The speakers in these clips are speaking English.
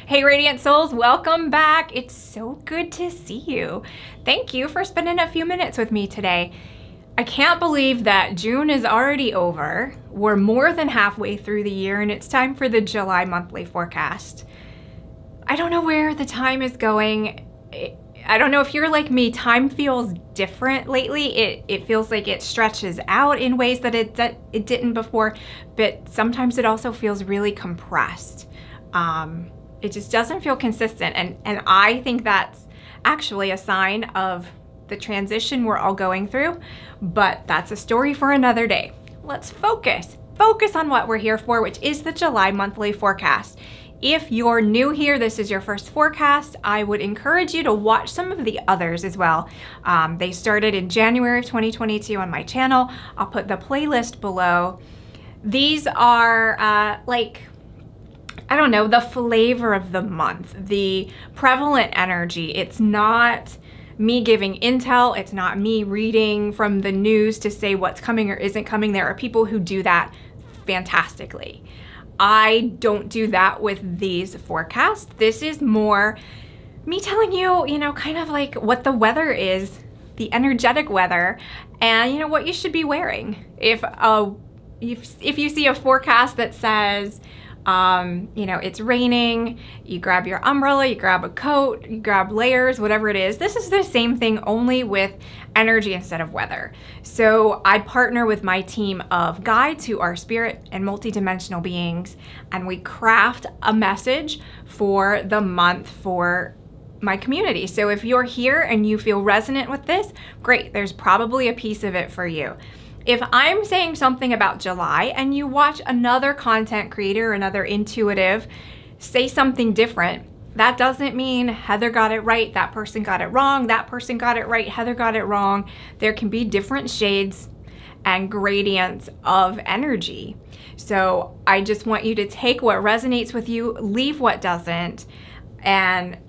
Hey Radiant Souls, welcome back. It's so good to see you. Thank you for spending a few minutes with me today. I can't believe that June is already over. We're more than halfway through the year and it's time for the July monthly forecast. I don't know where the time is going. I don't know if you're like me, time feels different lately. It feels like it stretches out in ways that it didn't before, but sometimes it also feels really compressed. It just doesn't feel consistent, and I think that's actually a sign of the transition we're all going through, but that's a story for another day. Let's focus on what we're here for, which is the July monthly forecast. If you're new here, this is your first forecast, I would encourage you to watch some of the others as well. They started in January of 2022 on my channel. I'll put the playlist below. These are I don't know, the flavor of the month, the prevalent energy. It's not me giving intel. It's not me reading from the news to say what's coming or isn't coming. There are people who do that fantastically. I don't do that with these forecasts. This is more me telling you, kind of like what the weather is, the energetic weather, and what you should be wearing. If you see a forecast that says, it's raining, you grab your umbrella, you grab a coat, you grab layers, whatever it is. This is the same thing, only with energy instead of weather. So I partner with my team of guides who are spirit and multidimensional beings, and we craft a message for the month for my community. So if you're here and you feel resonant with this, great, there's probably a piece of it for you. If I'm saying something about July and you watch another content creator, another intuitive, say something different, that doesn't mean Heather got it right, that person got it wrong, that person got it right, Heather got it wrong. There can be different shades and gradients of energy. So I just want you to take what resonates with you, leave what doesn't, and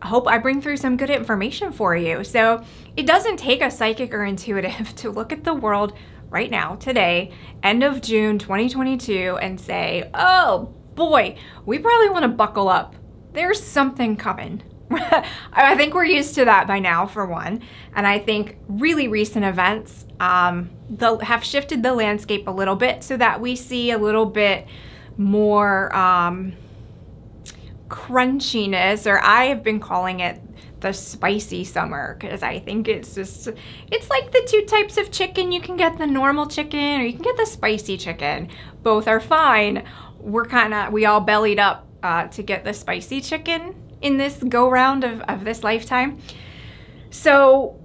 hope I bring through some good information for you. So it doesn't take a psychic or intuitive to look at the world right now, today, end of June 2022, and say, oh boy, we probably want to buckle up. There's something coming. I think we're used to that by now, for one. And I think really recent events have shifted the landscape a little bit so that we see a little bit more crunchiness, or I have been calling it the spicy summer, because I think it's like the two types of chicken. You can get the normal chicken or you can get the spicy chicken. Both are fine. We all bellied up to get the spicy chicken in this go round of this lifetime. So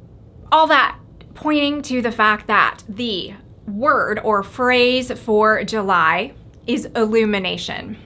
all that pointing to the fact that the word or phrase for July is illumination.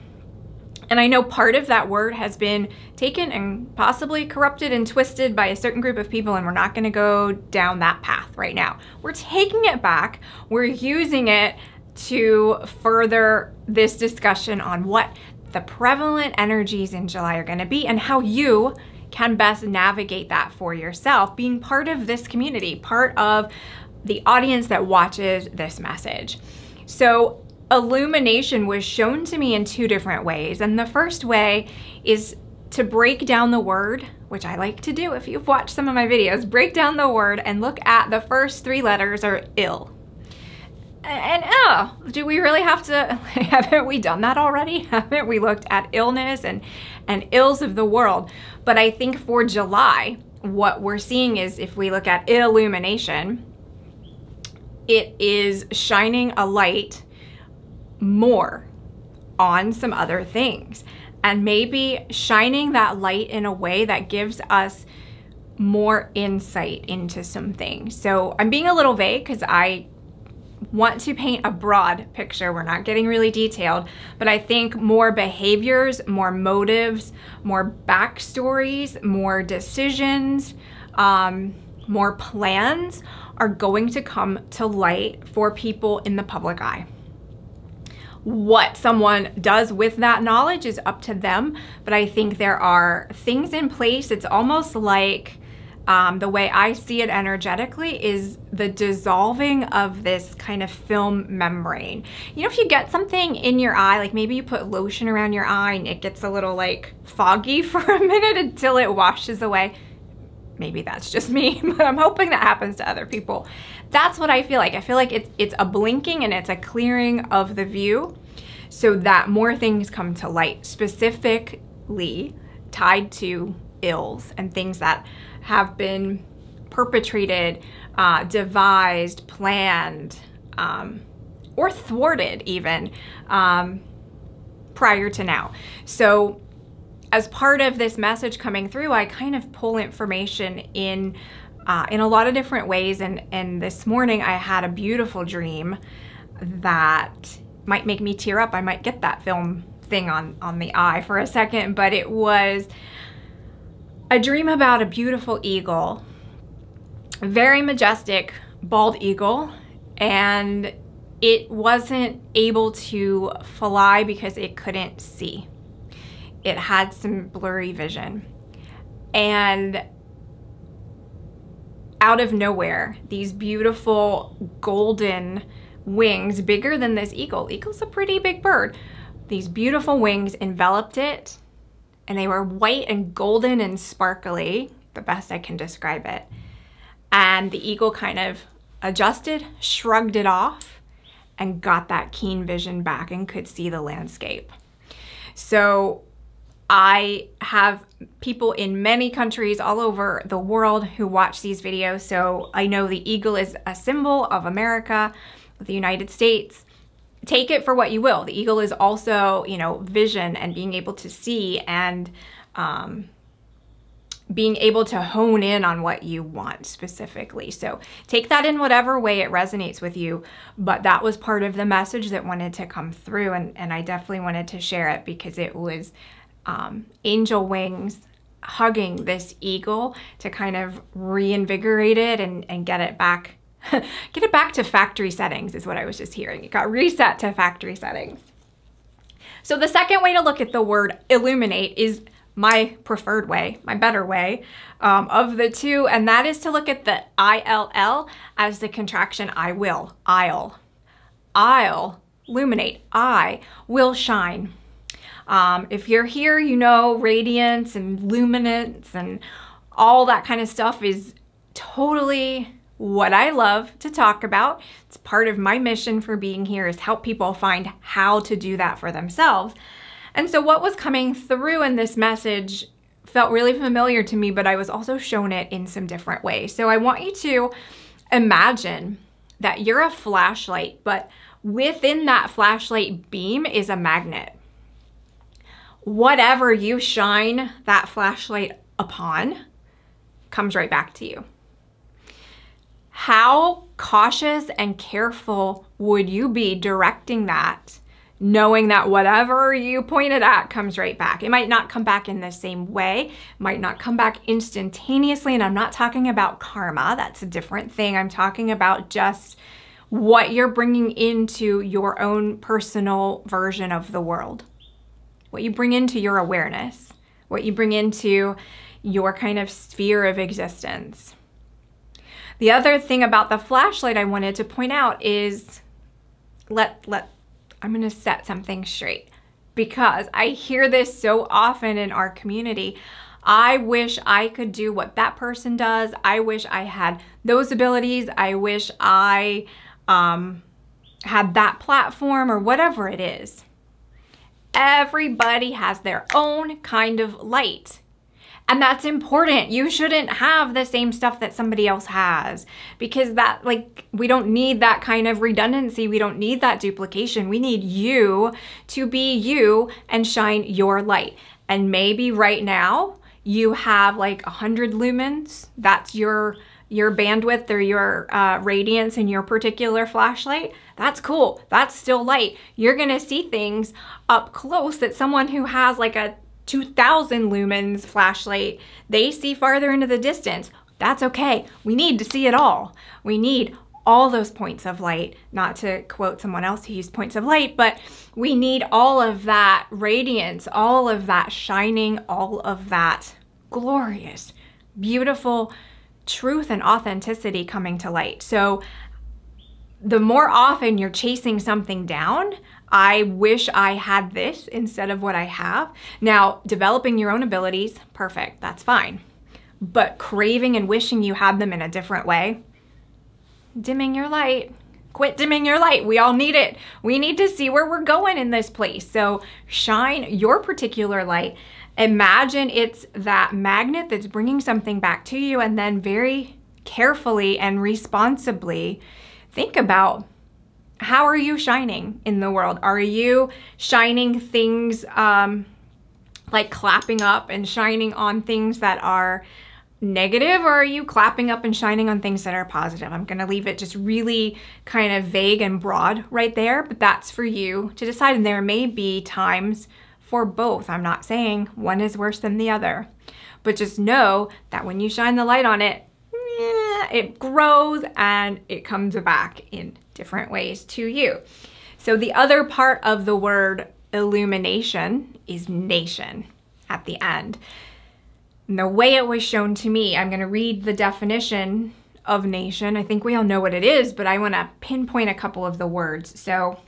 And I know part of that word has been taken and possibly corrupted and twisted by a certain group of people, and we're not going to go down that path right now. We're taking it back. We're using it to further this discussion on what the prevalent energies in July are going to be and how you can best navigate that for yourself, being part of this community, part of the audience that watches this message. So illumination was shown to me in two different ways. And the first way is to break down the word, which I like to do if you've watched some of my videos, break down the word and look at the first three letters are ill. And do we really have to, haven't we done that already? Haven't we looked at illness and ills of the world? But I think for July, what we're seeing is, if we look at illumination, it is shining a light more on some other things, and maybe shining that light in a way that gives us more insight into some things. So I'm being a little vague because I want to paint a broad picture. We're not getting really detailed, but I think more behaviors, more motives, more backstories, more decisions, more plans are going to come to light for people in the public eye. What someone does with that knowledge is up to them, but I think there are things in place. It's almost like the way I see it energetically is the dissolving of this kind of film membrane. You know, if you get something in your eye, like maybe you put lotion around your eye and it gets a little like foggy for a minute until it washes away. Maybe that's just me, but I'm hoping that happens to other people. That's what I feel like. I feel like it's a blinking and it's a clearing of the view so that more things come to light, specifically tied to ills and things that have been perpetrated, devised, planned, or thwarted even prior to now. So as part of this message coming through, I kind of pull information in a lot of different ways. And this morning I had a beautiful dream that might make me tear up. I might get that film thing on the eye for a second, but it was a dream about a beautiful eagle, very majestic, bald eagle, and it wasn't able to fly because it couldn't see. It had some blurry vision. And out of nowhere, these beautiful golden wings, bigger than this eagle. Eagle's a pretty big bird. These beautiful wings enveloped it, and they were white and golden and sparkly, the best I can describe it. And the eagle kind of adjusted, shrugged it off, and got that keen vision back and could see the landscape. So I have people in many countries all over the world who watch these videos. So I know the eagle is a symbol of America, the United States. Take it for what you will. The eagle is also, you know, vision and being able to see and being able to hone in on what you want specifically. So take that in whatever way it resonates with you. But that was part of the message that wanted to come through. And I definitely wanted to share it because it was angel wings hugging this eagle to kind of reinvigorate it and get it back. Get it back to factory settings is what I was just hearing. It got reset to factory settings. So the second way to look at the word illuminate is my preferred way, my better way of the two, and that is to look at the ILL as the contraction I will, I'll. I'll illuminate, I will shine. If you're here, you know radiance and luminance and all that kind of stuff is totally what I love to talk about. It's part of my mission for being here is help people find how to do that for themselves. And so what was coming through in this message felt really familiar to me, but I was also shown it in some different ways. So I want you to imagine that you're a flashlight, but within that flashlight beam is a magnet. Whatever you shine that flashlight upon comes right back to you. How cautious and careful would you be directing that, knowing that whatever you pointed at comes right back? It might not come back in the same way, might not come back instantaneously, and I'm not talking about karma, that's a different thing. I'm talking about just what you're bringing into your own personal version of the world, what you bring into your awareness, what you bring into your kind of sphere of existence. The other thing about the flashlight I wanted to point out is I'm gonna set something straight because I hear this so often in our community. I wish I could do what that person does. I wish I had those abilities. I wish I had that platform or whatever it is. Everybody has their own kind of light. And that's important. You shouldn't have the same stuff that somebody else has because that, like, we don't need that kind of redundancy. We don't need that duplication. We need you to be you and shine your light. And maybe right now you have like 100 lumens. That's your bandwidth or your radiance in your particular flashlight. That's cool. That's still light. You're gonna see things up close that someone who has like a 2,000 lumens flashlight, they see farther into the distance. That's okay. We need to see it all. We need all those points of light, not to quote someone else who used points of light, but we need all of that radiance, all of that shining, all of that glorious, beautiful truth and authenticity coming to light. So the more often you're chasing something down, I wish I had this instead of what I have. Now, developing your own abilities, perfect, that's fine. But craving and wishing you had them in a different way, dimming your light. Quit dimming your light. We all need it. We need to see where we're going in this place. So shine your particular light. Imagine it's that magnet that's bringing something back to you, and then very carefully and responsibly think about, how are you shining in the world? Are you shining things like clapping up and shining on things that are negative, or are you clapping up and shining on things that are positive? I'm going to leave it just really kind of vague and broad right there, but that's for you to decide. And there may be times for both. I'm not saying one is worse than the other, but just know that when you shine the light on it, it grows and it comes back in different ways to you. So the other part of the word illumination is nation at the end. And the way it was shown to me, I'm going to read the definition of nation. I think we all know what it is, but I want to pinpoint a couple of the words. So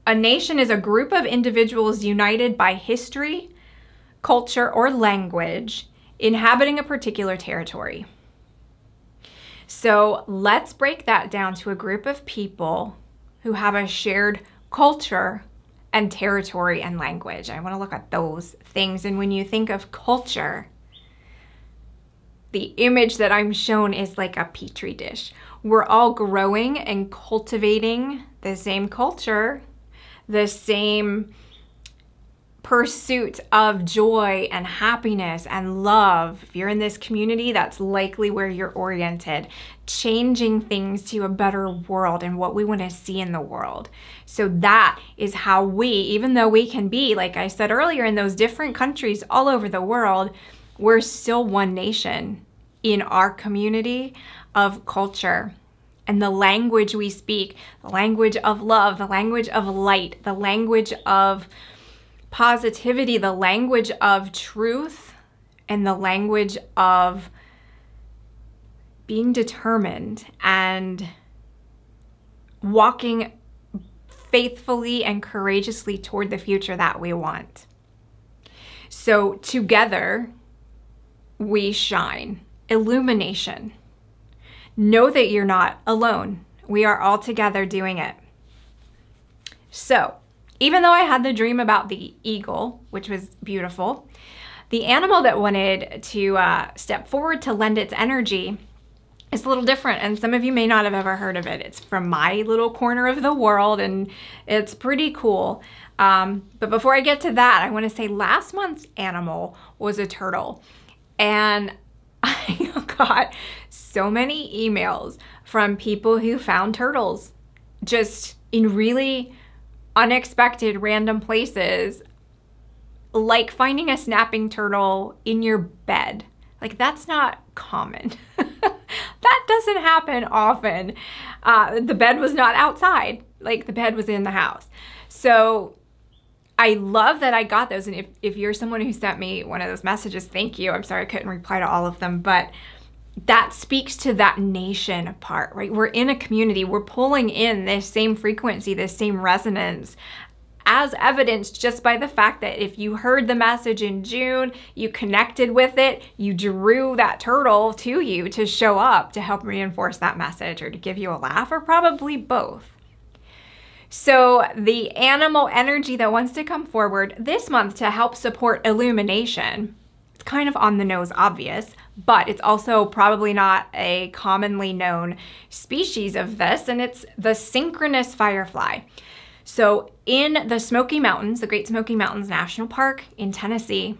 a nation is a group of individuals united by history, culture, or language, inhabiting a particular territory. So let's break that down to a group of people who have a shared culture and territory and language. I want to look at those things. And when you think of culture, the image that I'm shown is like a petri dish. We're all growing and cultivating the same culture, the same pursuit of joy and happiness and love. If you're in this community, that's likely where you're oriented, changing things to a better world and what we want to see in the world. So that is how we, even though we can be, like I said earlier, in those different countries all over the world, we're still one nation in our community of culture. And the language we speak, the language of love, the language of light, the language of positivity, the language of truth, and the language of being determined and walking faithfully and courageously toward the future that we want. So together we shine. Illumination. Know that you're not alone. We are all together doing it. So even though I had the dream about the eagle, which was beautiful, the animal that wanted to step forward to lend its energy is a little different, and some of you may not have ever heard of it. It's from my little corner of the world, and it's pretty cool. But before I get to that, I want to say last month's animal was a turtle, and I got so many emails from people who found turtles just in really unexpected random places, like finding a snapping turtle in your bed. Like, that's not common. That doesn't happen often. The bed was not outside, like the bed was in the house. So I love that I got those. And if you're someone who sent me one of those messages, thank you. I'm sorry I couldn't reply to all of them, but that speaks to that nation part, right? We're in a community, we're pulling in this same frequency, this same resonance, as evidenced just by the fact that if you heard the message in June, you connected with it, you drew that turtle to you to show up to help reinforce that message or to give you a laugh, or probably both. So the animal energy that wants to come forward this month to help support illumination, it's kind of on the nose obvious, but it's also probably not a commonly known species of this, and it's the synchronous firefly. So in the Smoky Mountains, the Great Smoky Mountains National Park in Tennessee,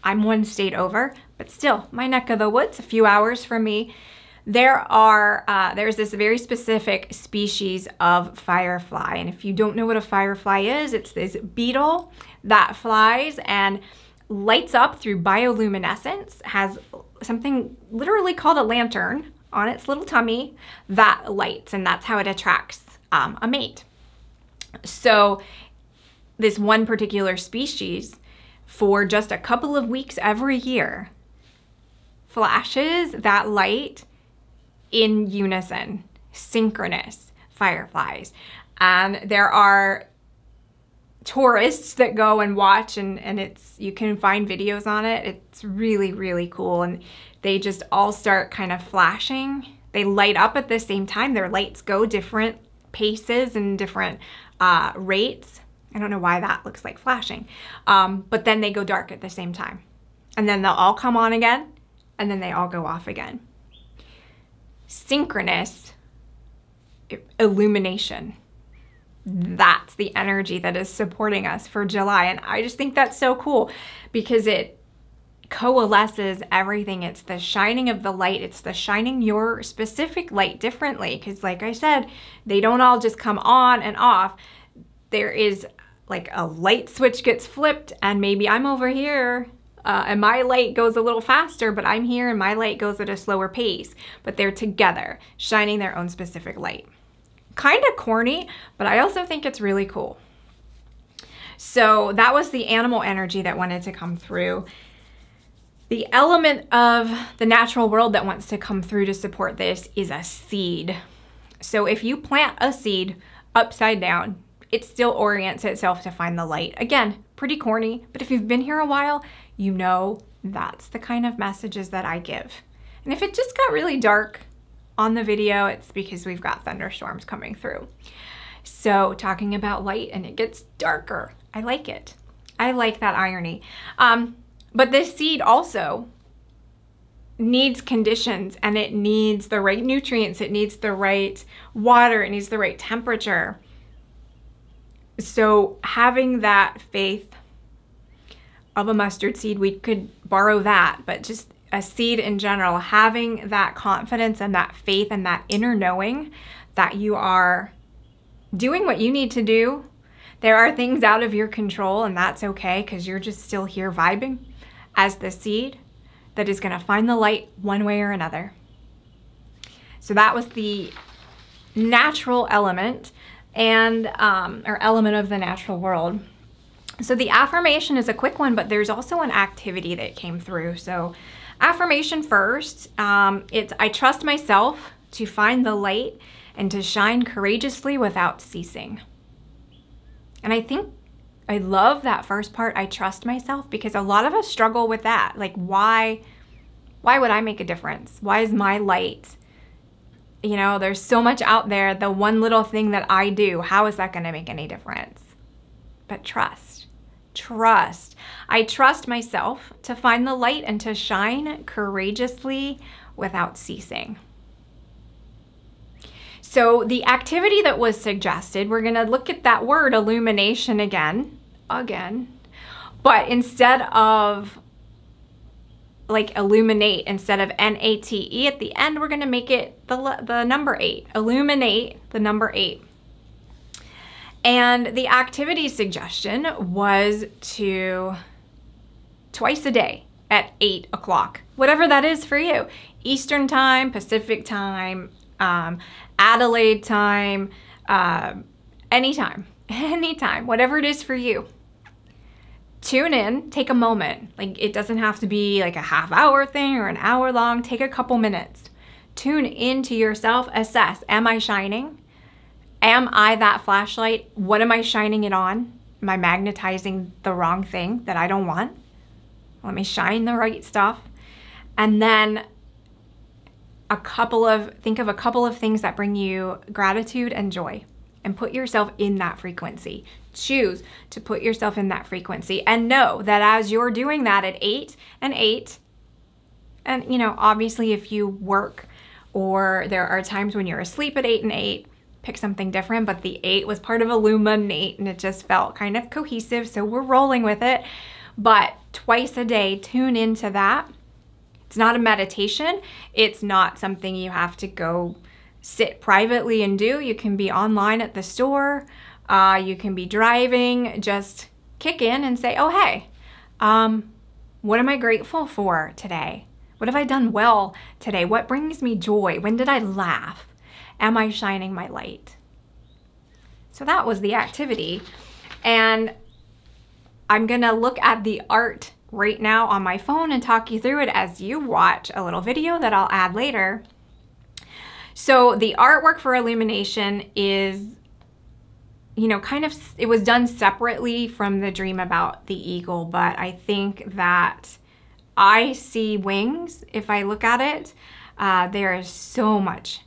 I'm one state over, but still my neck of the woods, a few hours from me, there's this very specific species of firefly. And if you don't know what a firefly is, it's this beetle that flies and lights up through bioluminescence, has something literally called a lantern on its little tummy that lights, and that's how it attracts a mate. So this one particular species, for just a couple of weeks every year, flashes that light in unison, synchronous fireflies. And there are tourists that go and watch, and you can find videos on it. It's really, really cool. And they just all start kind of flashing. They light up at the same time. Their lights go different paces and different rates. I don't know why that looks like flashing. But then they go dark at the same time. And then they'll all come on again, and then they all go off again. Synchronous illumination. That's the energy that is supporting us for July. And I just think that's so cool because it coalesces everything. It's the shining of the light. It's the shining your specific light differently. Because like I said, they don't all just come on and off. There is like a light switch gets flipped, and maybe I'm over here and my light goes a little faster, but I'm here and my light goes at a slower pace. But they're together, shining their own specific light. Kind of corny, but I also think it's really cool. So that was the animal energy that wanted to come through. The element of the natural world that wants to come through to support this is a seed. So if you plant a seed upside down, it still orients itself to find the light. Again, pretty corny, but if you've been here a while, you know that's the kind of messages that I give. And if it just got really dark on the video, it's because we've got thunderstorms coming through. So talking about light and it gets darker. I like it. I like that irony. But this seed also needs conditions, and it needs the right nutrients. It needs the right water. It needs the right temperature. So having that faith of a mustard seed, we could borrow that, but just a seed in general, having that confidence and that faith and that inner knowing that you are doing what you need to do. There are things out of your control, and that's okay because you're just still here vibing as the seed that is going to find the light one way or another. So that was the natural element and or element of the natural world. So the affirmation is a quick one, but there's also an activity that came through. So affirmation first, it's I trust myself to find the light and to shine courageously without ceasing. And I think I love that first part, I trust myself, because a lot of us struggle with that. Like, why would I make a difference? Why is my light, you know, there's so much out there, the one little thing that I do, how is that going to make any difference? But trust. I trust myself to find the light and to shine courageously without ceasing. So the activity that was suggested, we're going to look at that word illumination again, but instead of like illuminate, instead of N-A-T-E at the end, we're going to make it the number 8. Illuminate the number 8. And the activity suggestion was to twice a day at 8 o'clock, whatever that is for you. Eastern time, Pacific time, Adelaide time, anytime, whatever it is for you. Tune in, take a moment. Like, it doesn't have to be like a half-hour thing or an hour long. Take a couple minutes. Tune into yourself, assess, am I shining? Am I that flashlight? What am I shining it on? Am I magnetizing the wrong thing that I don't want? Let me shine the right stuff. And then think of a couple of things that bring you gratitude and joy, and put yourself in that frequency. Choose to put yourself in that frequency, and know that as you're doing that at 8 and 8, and you know, obviously if you work or there are times when you're asleep at 8 and 8, pick something different, but the 8 was part of Illuminate and it just felt kind of cohesive, so we're rolling with it. But twice a day, tune into that. It's not a meditation. It's not something you have to go sit privately and do. You can be online at the store. You can be driving. Just kick in and say, oh, hey, what am I grateful for today? What have I done well today? What brings me joy? When did I laugh? Am I shining my light? So that was the activity. And I'm gonna look at the art right now on my phone and talk you through it as you watch a little video that I'll add later. So the artwork for Illumination is, you know, it was done separately from the dream about the eagle, but I think that I see wings if I look at it. There is so much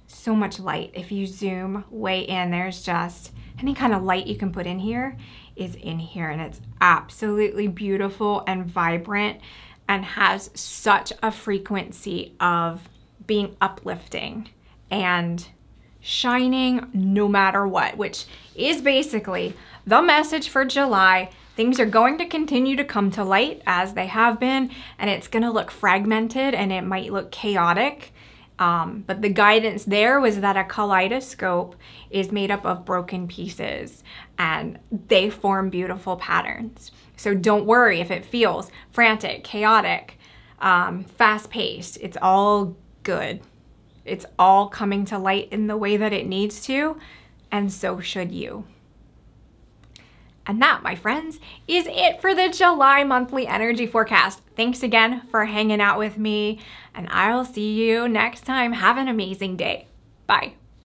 light. If you zoom way in, there's just any kind of light you can put in here is in here, and it's absolutely beautiful and vibrant and has such a frequency of being uplifting and shining no matter what, which is basically the message for July. Things are going to continue to come to light as they have been, and it's going to look fragmented and it might look chaotic. But the guidance there was that a kaleidoscope is made up of broken pieces and they form beautiful patterns. So don't worry if it feels frantic, chaotic, fast-paced. It's all good. It's all coming to light in the way that it needs to, and so should you. And that, my friends, is it for the July monthly energy forecast. Thanks again for hanging out with me, and I'll see you next time. Have an amazing day. Bye.